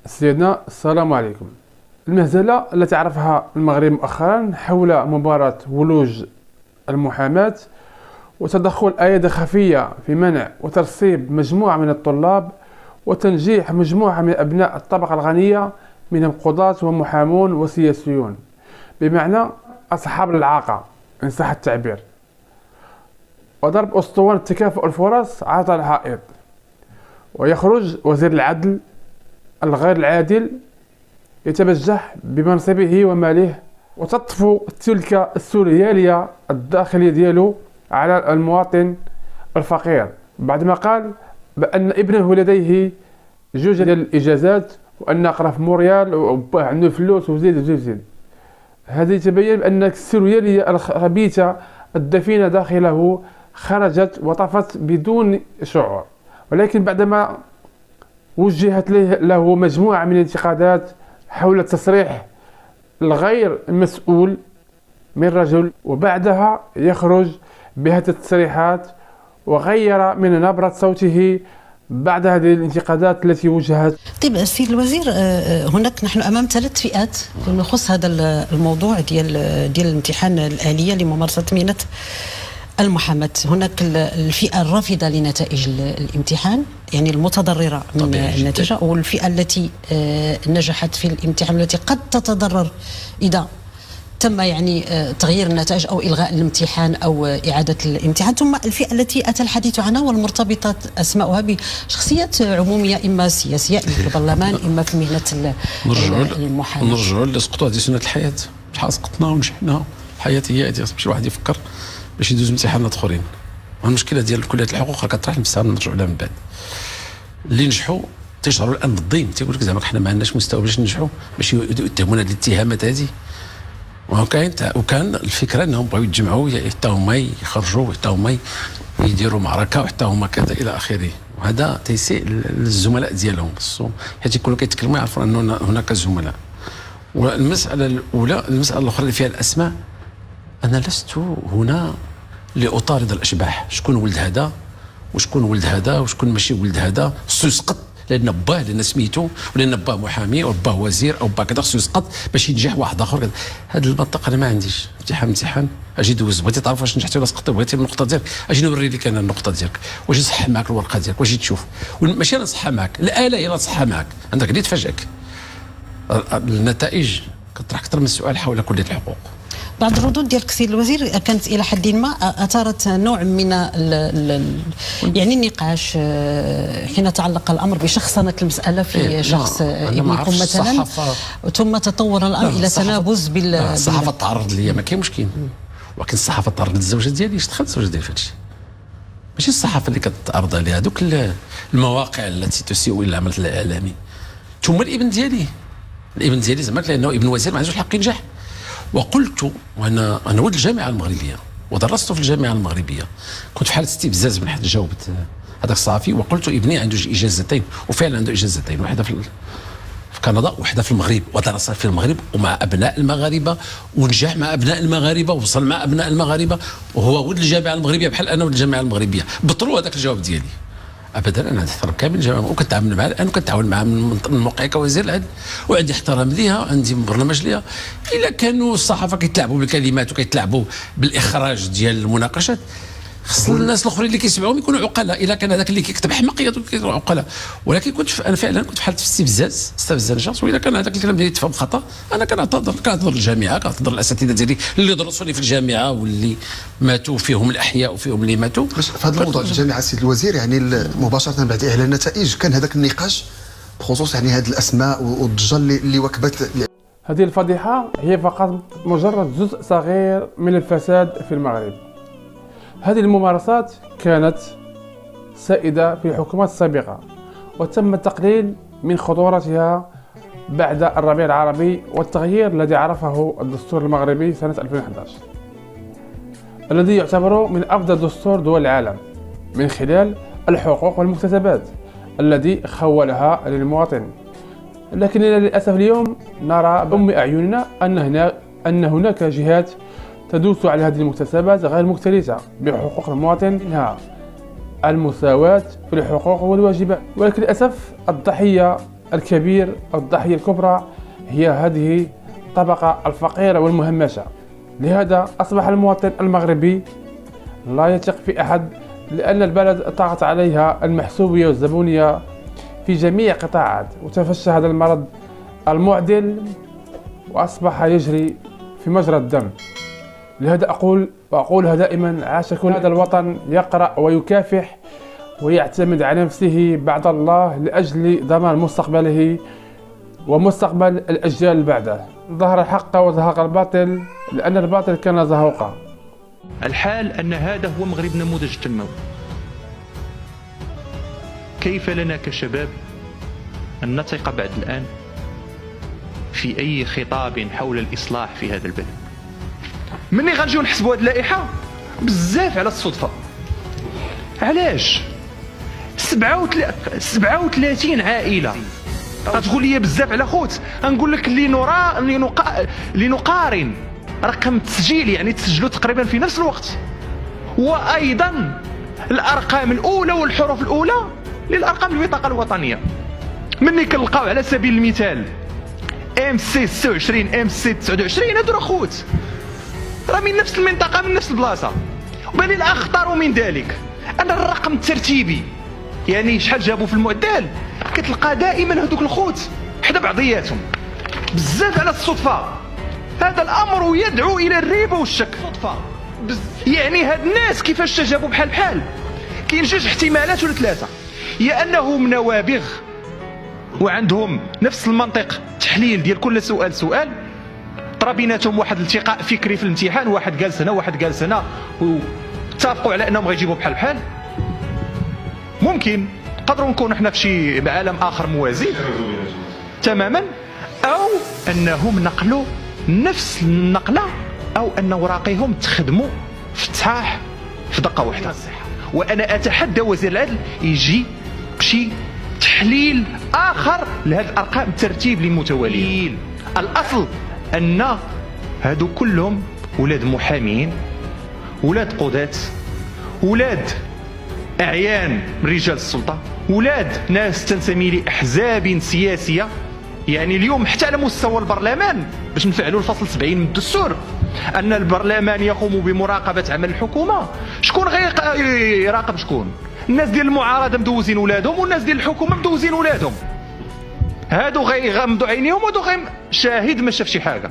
سيدنا السلام عليكم. المهزلة التي عرفها المغرب مؤخرا حول مباراة ولوج المحاماة وتدخل أيادي خفية في منع وترسيب مجموعة من الطلاب وتنجيح مجموعة من أبناء الطبقة الغنية منهم قضاة ومحامون وسياسيون، بمعنى أصحاب الإعاقة إن صح التعبير، وضرب أسطوانة تكافؤ الفرص عرض الحائط، ويخرج وزير العدل الغير العادل يتبجح بمنصبه وماله وتطفو تلك السوريالية الداخلية ديالو على المواطن الفقير بعدما قال بأن ابنه لديه جوج ديال الإجازات وأن قرا في موريال وباه عنده فلوس وزيد. هذه تبين بأن السوريالية الخبيثة الدفينة داخله خرجت وطفت بدون شعور، ولكن بعدما وجهت له مجموعة من الانتقادات حول التصريح الغير مسؤول من رجل، وبعدها يخرج بهذه التصريحات وغير من نبرة صوته بعد هذه الانتقادات التي وجهت. طيب السيد الوزير، هناك نحن امام ثلاث فئات فيما يخص هذا الموضوع ديال الامتحان الآلية لممارسة مهنة المحاماة. هناك الفئة الرافضة لنتائج الامتحان، يعني المتضررة من النتيجة، والفئة التي نجحت في الامتحان والتي قد تتضرر إذا تم يعني تغيير النتائج أو إلغاء الامتحان أو إعادة الامتحان، ثم الفئة التي أتى الحديث عنها والمرتبطات أسماؤها بشخصيات عمومية إما سياسية إما في البرلمان إما في مهنة المحاماة. نرجعوا لسقطوا هذه سنة الحياة، شحال سقطنا ونجحنا. الحياة هي هذه، باش الواحد يفكر باش يدوز امتحانات اخرين. المشكله ديال كليه الحقوق راه كطرح نفسها، نرجعوا لها من بعد. اللي نجحوا تيشعروا الان بالضيم، تيقول لك زعما حنا ما عندناش مستوى باش ننجحوا، باش يتهمونا هذه الاتهامات هذه. وكان الفكره انهم بغاو يتجمعوا حتى هما يخرجوا، حتى هما يديروا معركه، وحتى هما كذا الى اخره. وهذا تيسيء للزملاء ديالهم، حيت يكونوا كيتكلموا يعرفوا ان هناك زملاء. والمساله الاولى، المساله الاخرى اللي فيها الاسماء، أنا لست هنا لأطارد الأشباح، شكون ولد هذا وشكون ولد هذا وشكون ماشي ولد هذا، خصو يسقط لأن باه، لأن سميتو، ولأن باه محامي أو باه وزير أو باه كذا، خصو يسقط باش ينجح واحد آخر كذا. هذه المنطقة أنا ما عنديش. امتحان أجي دوز، بغيتي تعرف واش نجحتي ولا سقطتي، بغيتي النقطة ديالك أجي نوري لك أنا النقطة ديالك، واش نصح معك الورقة ديالك، واش تشوف. ماشي أنا نصحها معك، الآلة هي اللي تصحها معك، عندك اللي تفاجئك. النتائج كطرح أكثر من سؤال حول كلية الحقوق. بعض الردود ديالك سيد الوزير كانت الى حد ما اثارت نوع من يعني النقاش حين تعلق الامر بشخصنه المساله في شخص ابنكم مثلا، ثم تطور الامر الى تنابز الصحافه تعرض ليا، ما كاين مشكل، ولكن الصحافه تعرض للزوجه ديالي، اش دخلت الزوجه ديالي في هذا الشيء؟ ماشي الصحافه اللي كتعرض عليها هذوك المواقع التي تسيء الى العمل الاعلامي. ثم الابن ديالي زعما لانه ابن وزير ما عندوش الحق ينجح. وقلت، وانا ولد الجامعه المغربيه ودرست في الجامعه المغربيه، كنت في حاله استفزاز من حد جاوبت هذاك الصحفي، وقلت ابني عنده اجازتين، وفعلا عنده اجازتين، واحده في كندا وواحده في المغرب، ودرس في المغرب ومع ابناء المغاربه، ونجح مع ابناء المغاربه، ووصل مع ابناء المغاربه، وهو ولد الجامعه المغربيه بحال انا ولد الجامعه المغربيه. بطلوا هذاك الجواب ديالي ابدا. انا احترم كامل الجامعه وكنتعامل معها الان، وكنتعاون معها من موقعي كوزير العدل، وعندي احترام ليها، عندي برنامج ليها. الا كانوا الصحافه كيتلاعبوا بالكلمات وكيتلاعبوا بالاخراج ديال المناقشات، خص الناس الاخرين اللي كيسمعوهم يكونوا عقلاء. الا كان هذاك اللي كيكتب حمق يكونوا عقلاء. ولكن انا فعلا كنت في حاله استفزاز شخص، واذا كان هذاك الكلام ديالي يتفهم خطا انا كنعتذر للجامعه، كنعتذر للاساتذه ديالي اللي درسوني في الجامعه واللي ماتوا، فيهم الاحياء وفيهم اللي ماتوا. باش في هذا الموضوع الجامعه سيد الوزير، يعني مباشره بعد اعلان النتائج كان هذاك النقاش بخصوص يعني هذه الاسماء والضجه اللي وكبت. هذه الفضيحه هي فقط مجرد جزء صغير من الفساد في المغرب. هذه الممارسات كانت سائدة في الحكومات السابقة، وتم التقليل من خطورتها بعد الربيع العربي والتغيير الذي عرفه الدستور المغربي سنة 2011، الذي يعتبر من أفضل دستور دول العالم من خلال الحقوق والمكتسبات الذي خولها للمواطن. لكننا للأسف اليوم نرى بأم أعيننا أن هناك جهات تدوس على هذه المكتسبات غير مكترثة بحقوق المواطن، منها المساواة في الحقوق والواجبات. ولكن للأسف الضحية الكبير أو الضحية الكبرى هي هذه الطبقة الفقيرة والمهمشة. لهذا أصبح المواطن المغربي لا يثق في أحد، لأن البلد طغت عليها المحسوبية والزبونية في جميع القطاعات، وتفشى هذا المرض المعدل وأصبح يجري في مجرى الدم. لهذا وأقولها دائما: عاش كل هذا الوطن يقرأ ويكافح ويعتمد على نفسه بعد الله لأجل ضمان مستقبله ومستقبل الأجيال اللي بعده. ظهر الحق وزهق الباطل، لأن الباطل كان زهوقا. الحال أن هذا هو مغرب نموذج التنموي. كيف لنا كشباب أن نثق بعد الآن في أي خطاب حول الإصلاح في هذا البلد؟ مني غنجيو نحسبوا هذه اللائحة بزاف على الصدفة. علاش 37 عائلة؟ غتقول لي بزاف على خوت. غنقول لك لنقارن رقم التسجيل، يعني تسجلوا تقريبا في نفس الوقت، وايضا الارقام الاولى والحروف الاولى للارقام البطاقه الوطنيه. مني كنلقاو على سبيل المثال ام سي 26 ام سي 29، هادو راه خوت، راه من نفس المنطقه من نفس البلاصه. وبل الاخطر من ذلك ان الرقم الترتيبي، يعني شحال جابوا في المعدل، كتلقى دائما هذوك الخوت حدا بعضياتهم. بزاف على الصدفه. هذا الامر يدعو الى الريبه والشك. صدفه يعني هاد الناس كيفاش جابوا بحال كاين جوج احتمالات ولا ثلاثه: يا انهم نوابغ وعندهم نفس المنطق التحليل ديال كل سؤال، طرا بيناتهم واحد الالتقاء فكري في الامتحان، واحد جالس هنا واحد جالس هنا واتفقوا على انهم غيجيبوا بحال. ممكن نقدروا نكونوا احنا في شي عالم اخر موازي تماما، او انهم نقلوا نفس النقله، او ان اوراقهم تخدموا في التصحاح في دقه واحده. وانا اتحدى وزير العدل يجي بشي تحليل اخر لهذه الارقام الترتيب المتواليه. الاصل ان هادو كلهم ولاد محامين، ولاد قضاة، ولاد اعيان من رجال السلطه، ولاد ناس تنتمي لاحزاب سياسيه. يعني اليوم حتى على مستوى البرلمان باش نفعلوا الفصل 70 من الدستور ان البرلمان يقوم بمراقبه عمل الحكومه، شكون غيراقب شكون؟ الناس ديال المعارضه مدوزين ولادهم، والناس ديال الحكومه مدوزين ولادهم. هادو غيغمضوا عينيهم، وهادو شاهد ما شاف شي حاجه.